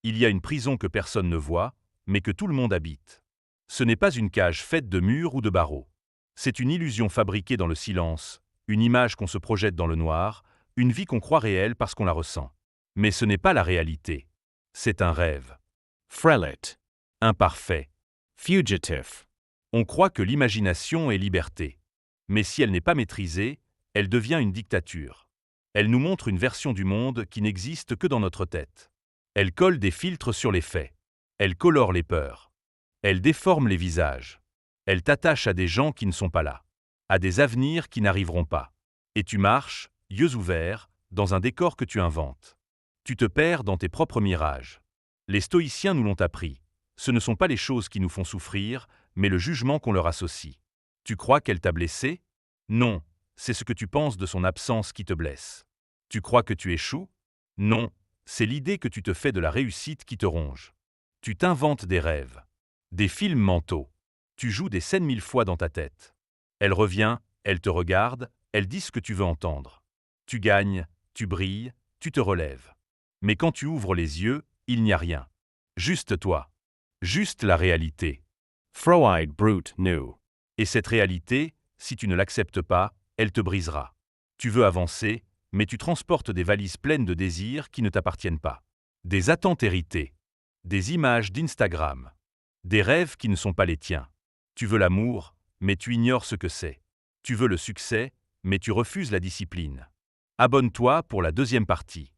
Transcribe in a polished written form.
Il y a une prison que personne ne voit, mais que tout le monde habite. Ce n'est pas une cage faite de murs ou de barreaux. C'est une illusion fabriquée dans le silence, une image qu'on se projette dans le noir, une vie qu'on croit réelle parce qu'on la ressent. Mais ce n'est pas la réalité. C'est un rêve. Frelit. Imparfait. Fugitive. On croit que l'imagination est liberté. Mais si elle n'est pas maîtrisée, elle devient une dictature. Elle nous montre une version du monde qui n'existe que dans notre tête. Elle colle des filtres sur les faits. Elle colore les peurs. Elle déforme les visages. Elle t'attache à des gens qui ne sont pas là, à des avenirs qui n'arriveront pas. Et tu marches, yeux ouverts, dans un décor que tu inventes. Tu te perds dans tes propres mirages. Les stoïciens nous l'ont appris. Ce ne sont pas les choses qui nous font souffrir, mais le jugement qu'on leur associe. Tu crois qu'elle t'a blessé? Non, c'est ce que tu penses de son absence qui te blesse. Tu crois que tu échoues? Non, c'est l'idée que tu te fais de la réussite qui te ronge. Tu t'inventes des rêves, des films mentaux. Tu joues des scènes 1000 fois dans ta tête. Elle revient, elle te regarde, elle dit ce que tu veux entendre. Tu gagnes, tu brilles, tu te relèves. Mais quand tu ouvres les yeux, il n'y a rien. Juste toi. Juste la réalité. Freud brute new. Et cette réalité, si tu ne l'acceptes pas, elle te brisera. Tu veux avancer, mais tu transportes des valises pleines de désirs qui ne t'appartiennent pas. Des attentes héritées. Des images d'Instagram. Des rêves qui ne sont pas les tiens. Tu veux l'amour, mais tu ignores ce que c'est. Tu veux le succès, mais tu refuses la discipline. Abonne-toi pour la deuxième partie.